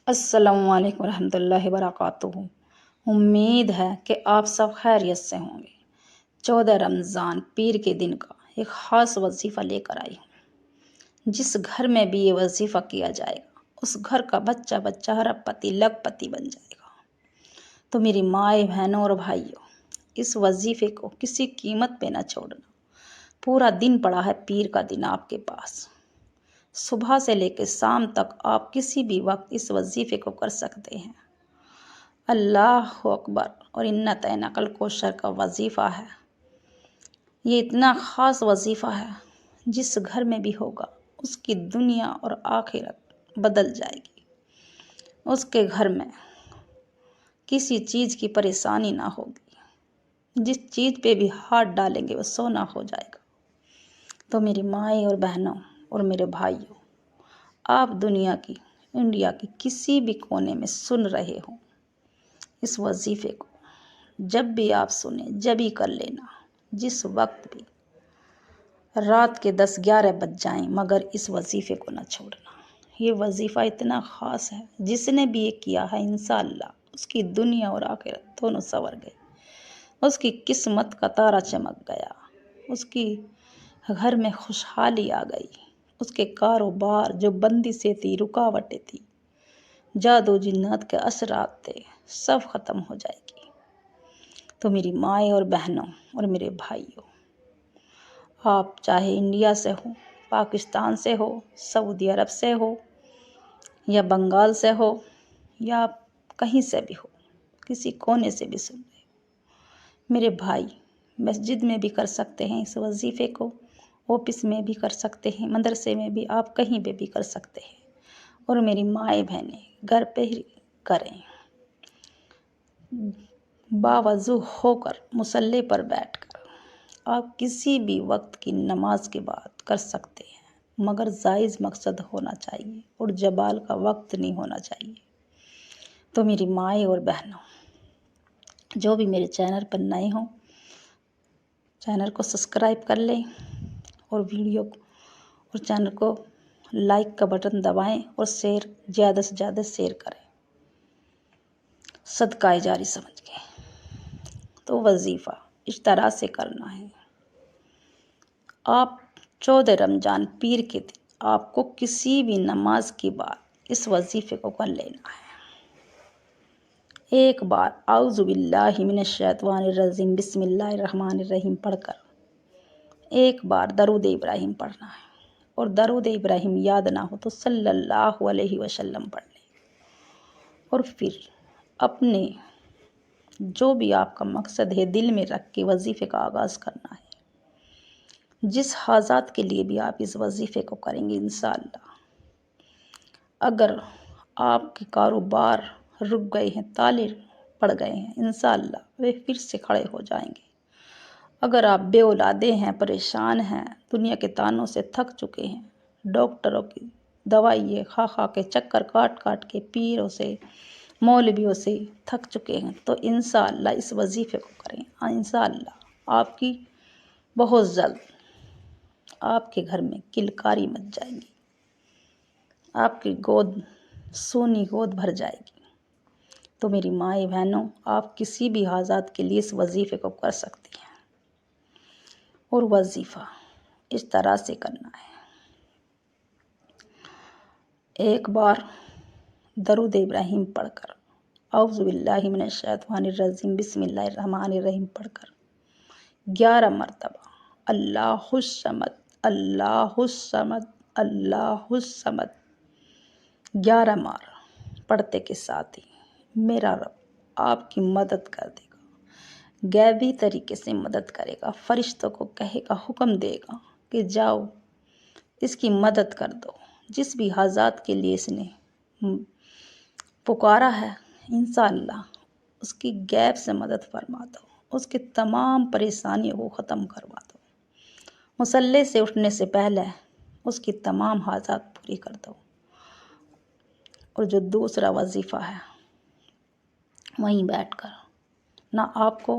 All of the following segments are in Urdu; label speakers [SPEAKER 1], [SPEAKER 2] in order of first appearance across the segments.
[SPEAKER 1] السلام علیکم ورحمۃ اللہ وبرکاتہ۔ امید ہے کہ آپ سب خیریت سے ہوں گے۔ 14 رمضان پیر کے دن کا ایک خاص وظیفہ لے کر آئی ہوں۔ جس گھر میں بھی یہ وظیفہ کیا جائے گا اس گھر کا بچہ بچہ ارب پتی لکھ پتی بن جائے گا۔ تو میری مائیں بہنوں اور بھائیوں، اس وظیفے کو کسی قیمت پہ نہ چھوڑنا۔ پورا دن پڑا ہے پیر کا دن آپ کے پاس۔ صبح سے لے کے شام تک آپ کسی بھی وقت اس وظیفے کو کر سکتے ہیں۔ اللہ اکبر اور انا اعطیناک الکوثر کا وظیفہ ہے۔ یہ اتنا خاص وظیفہ ہے، جس گھر میں بھی ہوگا اس کی دنیا اور آخرت بدل جائے گی۔ اس کے گھر میں کسی چیز کی پریشانی نہ ہوگی۔ جس چیز پہ بھی ہاتھ ڈالیں گے وہ سونا ہو جائے گا۔ تو میری مائیں اور بہنوں اور میرے بھائیوں، آپ دنیا کی انڈیا کی کسی بھی کونے میں سن رہے ہوں اس وظیفے کو، جب بھی آپ سنیں جب ہی کر لینا، جس وقت بھی، رات کے 10-11 بج جائیں مگر اس وظیفے کو نہ چھوڑنا۔ یہ وظیفہ اتنا خاص ہے، جس نے بھی یہ کیا ہے انشاءاللہ اس کی دنیا اور آخرت دونوں سنور گئے۔ اس کی قسمت کا تارا چمک گیا، اس کی گھر میں خوشحالی آ گئی، اس کے کاروبار جو بندی سے تھی، رکاوٹیں تھی، جادو جنات کے اثرات تھے، سب ختم ہو جائے گی۔ تو میری مائیں اور بہنوں اور میرے بھائیوں، آپ چاہے انڈیا سے ہو، پاکستان سے ہو، سعودی عرب سے ہو، یا بنگال سے ہو، یا آپ کہیں سے بھی ہو، کسی کونے سے بھی سن رہے ہو، میرے بھائی مسجد میں بھی کر سکتے ہیں اس وظیفے کو، آفس میں بھی کر سکتے ہیں، مدرسے میں بھی، آپ کہیں پہ بھی کر سکتے ہیں۔ اور میری مائیں بہنیں گھر پہ ہی کریں، باوضو ہو کر مصلی پر بیٹھ کر آپ کسی بھی وقت کی نماز کے بعد کر سکتے ہیں، مگر جائز مقصد ہونا چاہیے اور جبال کا وقت نہیں ہونا چاہیے۔ تو میری مائیں اور بہنوں، جو بھی میرے چینل پر نئے ہوں چینل کو سبسکرائب کر لیں، اور ویڈیو اور چینل کو لائک کا بٹن دبائیں اور شیئر زیادہ سے زیادہ شیئر کریں، صدقہ جاری سمجھ کے۔ تو وظیفہ اس طرح سے کرنا ہے، آپ 14 رمضان پیر کے دن آپ کو کسی بھی نماز کے بعد اس وظیفے کو کر لینا ہے۔ ایک بار اعوذ باللہ من الشیطان الرجیم بسم اللہ الرحمن الرحیم پڑھ کر ایک بار درود ابراہیم پڑھنا ہے، اور درود ابراہیم یاد نہ ہو تو صلی اللہ علیہ وسلم پڑھ لیں، اور پھر اپنے جو بھی آپ کا مقصد ہے دل میں رکھ کے وظیفے کا آغاز کرنا ہے۔ جس حاجات کے لیے بھی آپ اس وظیفے کو کریں گے انشاءاللہ، اگر آپ کے کاروبار رک گئے ہیں، تالے پڑ گئے ہیں، انشاءاللہ وہ پھر سے کھڑے ہو جائیں گے۔ اگر آپ بے اولادے ہیں، پریشان ہیں، دنیا کے تانوں سے تھک چکے ہیں، ڈاکٹروں کی دوائی کھا کھا کے، چکر کاٹ کاٹ کے، پیروں سے مولویوں سے تھک چکے ہیں، تو انشاءاللہ اس وظیفے کو کریں۔ انشاءاللہ آپ کی بہت جلد آپ کے گھر میں کلکاری مچ جائے گی، آپ کی گود سونی گود بھر جائے گی۔ تو میری مائیں بہنوں، آپ کسی بھی حاجات کے لیے اس وظیفے کو کر سکتی ہیں، اور وظیفہ اس طرح سے کرنا ہے۔ ایک بار درود ابراہیم پڑھ کر، اعوذ باللہ من الشیطان الرجیم بسم اللہ الرحمن الرحیم پڑھ کر 11 مرتبہ اللہ الصمد اللہ الصمد اللہ الصمد 11 بار پڑھتے کے ساتھ ہی میرا رب آپ کی مدد کر دے گا، غیبی طریقے سے مدد کرے گا، فرشتوں کو کہے گا، حکم دے گا کہ جاؤ اس کی مدد کر دو۔ جس بھی حاجات کے لیے اس نے پکارا ہے انشاءاللہ اس کی غیب سے مدد فرما دو، اس کی تمام پریشانیوں کو ختم کروا دو، مصلی سے اٹھنے سے پہلے اس کی تمام حاجات پوری کر دو۔ اور جو دوسرا وظیفہ ہے، وہیں بیٹھ کر نہ آپ کو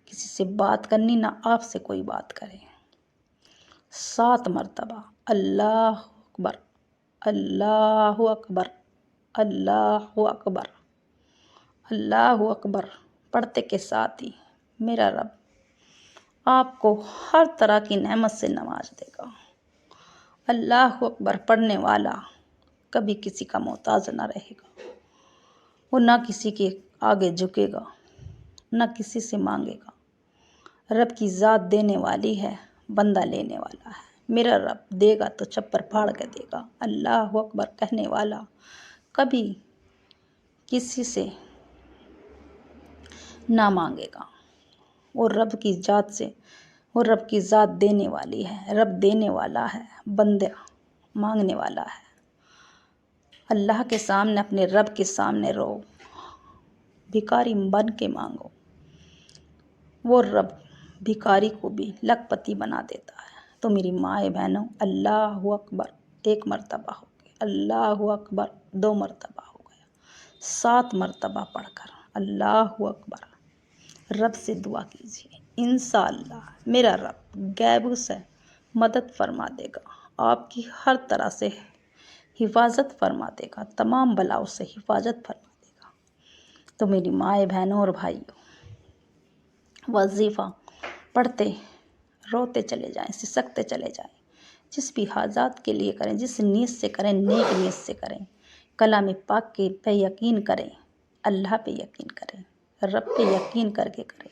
[SPEAKER 1] کسی سے بات کرنی، نہ آپ سے کوئی بات کرے، 7 مرتبہ اللہ اکبر اللہ اکبر اللہ اکبر، اللہ اکبر پڑھتے کے ساتھ ہی میرا رب آپ کو ہر طرح کی نعمت سے نواز دے گا۔ اللہ اکبر پڑھنے والا کبھی کسی کا محتاج نہ رہے گا، وہ نہ کسی کے آگے جھکے گا، نہ کسی سے مانگے گا۔ رب کی ذات دینے والی ہے، بندہ لینے والا ہے۔ میرا رب دے گا تو چھپر پھاڑ کے دے گا۔ اللہ اکبر کہنے والا کبھی کسی سے نہ مانگے گا۔ وہ رب کی ذات دینے والی ہے، رب دینے والا ہے، بندہ مانگنے والا ہے۔ اللہ کے سامنے، اپنے رب کے سامنے رو، بھکاری بن کے مانگو، وہ رب بھکاری کو بھی لکھ پتی بنا دیتا ہے۔ تو میری مائیں بہنوں، اللہ اکبر ایک مرتبہ ہو گیا، اللہ اکبر 2 مرتبہ ہو گیا، 7 مرتبہ پڑھ کر اللہ اکبر رب سے دعا کیجیے۔ انشاءاللہ میرا رب غیب سے مدد فرما دے گا، آپ کی ہر طرح سے حفاظت فرما دے گا، تمام بلاؤں سے حفاظت فرما دے گا۔ تو میری مائیں بہنوں اور بھائیوں، وظیفہ پڑھتے روتے چلے جائیں، سسکتے چلے جائیں، جس بھی حاجات کے لیے کریں، جس نیت سے کریں، نیک نیت سے کریں، کلام پاک کے پہ یقین کریں، اللہ پہ یقین کریں، رب پہ یقین کر کے کریں۔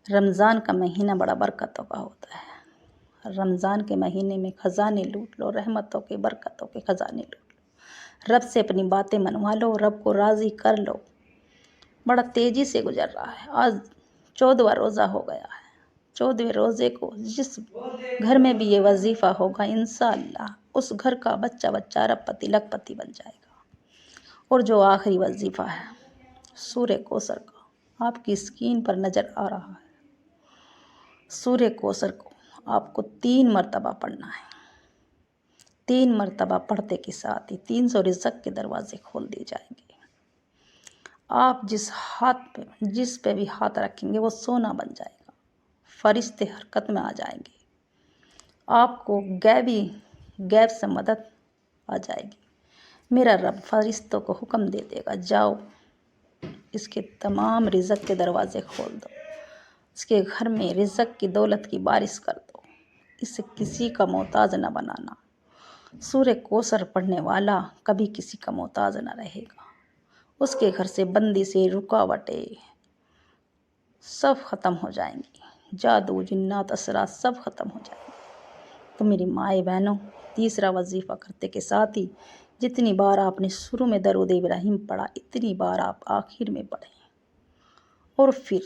[SPEAKER 1] رمضان کا مہینہ بڑا برکتوں کا ہوتا ہے۔ رمضان کے مہینے میں خزانے لوٹ لو، رحمتوں کے برکتوں کے خزانے لوٹ لو، رب سے اپنی باتیں منوا لو، رب کو راضی کر لو۔ بڑا تیزی سے گزر رہا ہے، آج 14واں روزہ ہو گیا ہے۔ 14ویں روزے کو جس گھر میں بھی یہ وظیفہ ہوگا، انشاءاللہ اس گھر کا بچہ بچہ ارب پتی لکھ پتی بن جائے گا۔ اور جو آخری وظیفہ ہے سورہ کوثر کا، آپ کی اسکرین پر نظر آ رہا ہے، سورہ کوثر کو آپ کو 3 مرتبہ پڑھنا ہے۔ 3 مرتبہ پڑھتے کے ساتھ ہی 300 رزق کے دروازے کھول دیے جائیں گے۔ آپ جس پہ بھی ہاتھ رکھیں گے وہ سونا بن جائے گا، فرشتے حرکت میں آ جائیں گے، آپ کو غیب سے مدد آ جائے گی۔ میرا رب فرشتوں کو حکم دے دے گا، جاؤ اس کے تمام رزق کے دروازے کھول دو، اس کے گھر میں رزق کی دولت کی بارش کر دو، اسے کسی کا محتاج نہ بنانا۔ سورہ کوثر پڑھنے والا کبھی کسی کا محتاج نہ رہے گا، اس کے گھر سے بندی سے رکاوٹیں سب ختم ہو جائیں گی، جادو جنات اثرات سب ختم ہو جائیں گے۔ تو میری مائیں بہنوں، تیسرا وظیفہ کرتے کے ساتھ ہی جتنی بار آپ نے شروع میں درود ابراہیم پڑھا، اتنی بار آپ آخر میں پڑھیں، اور پھر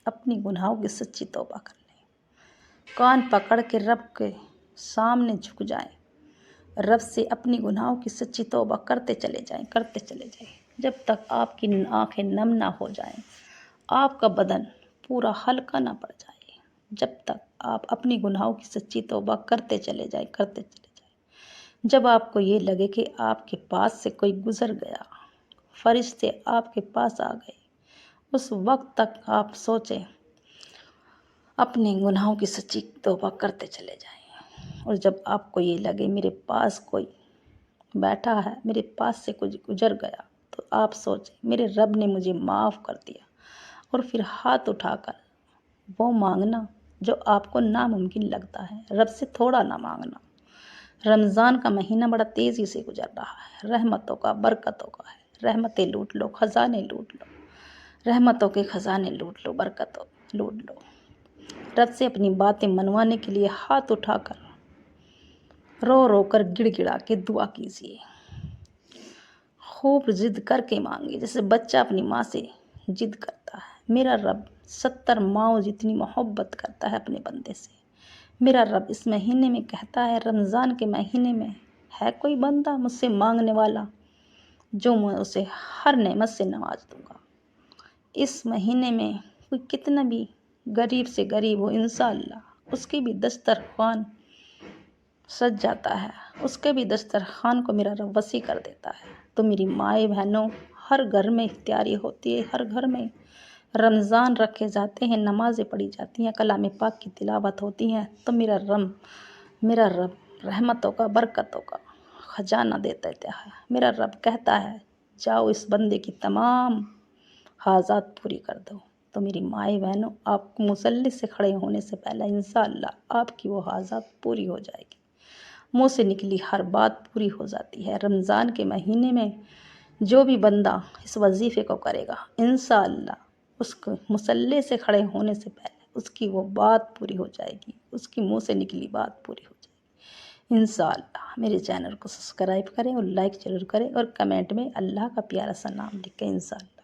[SPEAKER 1] اپنی گناہوں کی سچی توبہ کر لیں، کان پکڑ کے رب کے سامنے جھک جائیں، رب سے اپنی گناہوں کی سچی توبہ کرتے چلے جائیں، جب تک آپ کی آنکھیں نم نہ ہو جائیں، آپ کا بدن پورا ہلکا نہ پڑ جائے، جب تک آپ اپنی گناہوں کی سچی توبہ کرتے چلے جائیں۔ جب آپ کو یہ لگے کہ آپ کے پاس سے کوئی گزر گیا، فرشتے آپ کے پاس آ گئے، اس وقت تک آپ سوچیں، اپنے گناہوں کی سچی توبہ کرتے چلے جائیں۔ اور جب آپ کو یہ لگے میرے پاس کوئی بیٹھا ہے، میرے پاس سے کچھ گزر گیا، تو آپ سوچیں میرے رب نے مجھے معاف کر دیا، اور پھر ہاتھ اٹھا کر وہ مانگنا جو آپ کو ناممکن لگتا ہے، رب سے تھوڑا نہ مانگنا۔ رمضان کا مہینہ بڑا تیزی سے گزر رہا ہے، رحمتوں کا برکتوں کا ہے، رحمتیں لوٹ لو، خزانے لوٹ لو، رحمتوں کے خزانے لوٹ لو، برکتوں لوٹ لو۔ رب سے اپنی باتیں منوانے کے لیے ہاتھ اٹھا کر رو رو کر گڑ گڑا کے دعا کیجیے، خوب ضد کر کے مانگے، جیسے بچہ اپنی ماں سے ضد کرتا ہے۔ میرا رب 70 ماؤں جتنی محبت کرتا ہے اپنے بندے سے۔ میرا رب اس مہینے میں کہتا ہے، رمضان کے مہینے میں ہے کوئی بندہ مجھ سے مانگنے والا، جو میں اسے ہر نعمت سے نواز دوں گا۔ اس مہینے میں کوئی کتنا بھی غریب سے غریب ہو، انشاءاللہ اس کی بھی دسترخوان سج جاتا ہے، اس کے بھی دسترخوان کو میرا رب وسیع کر دیتا ہے۔ تو میری مائیں بہنوں، ہر گھر میں افطاری ہوتی ہے، ہر گھر میں رمضان رکھے جاتے ہیں، نمازیں پڑھی جاتی ہیں، کلام پاک کی تلاوت ہوتی ہیں، تو میرا رب رحمتوں کا، برکتوں کا خزانہ دے دیتا ہے۔ میرا رب کہتا ہے جاؤ اس بندے کی تمام حاجات پوری کر دو۔ تو میری مائیں بہنوں، آپ مصلی سے کھڑے ہونے سے پہلے انشاءاللہ آپ کی وہ حاجات پوری ہو جائے گی، منہ سے نکلی ہر بات پوری ہو جاتی ہے۔ رمضان کے مہینے میں جو بھی بندہ اس وظیفے کو کرے گا انشاءاللہ اس کو مصلی سے کھڑے ہونے سے پہلے اس کی وہ بات پوری ہو جائے گی، اس کی منہ سے نکلی بات پوری ہو جائے گی انشاءاللہ۔ میرے چینل کو سبسکرائب کریں اور لائک ضرور کریں اور کمنٹ میں اللہ کا پیارا سا نام لکھیں انشاءاللہ۔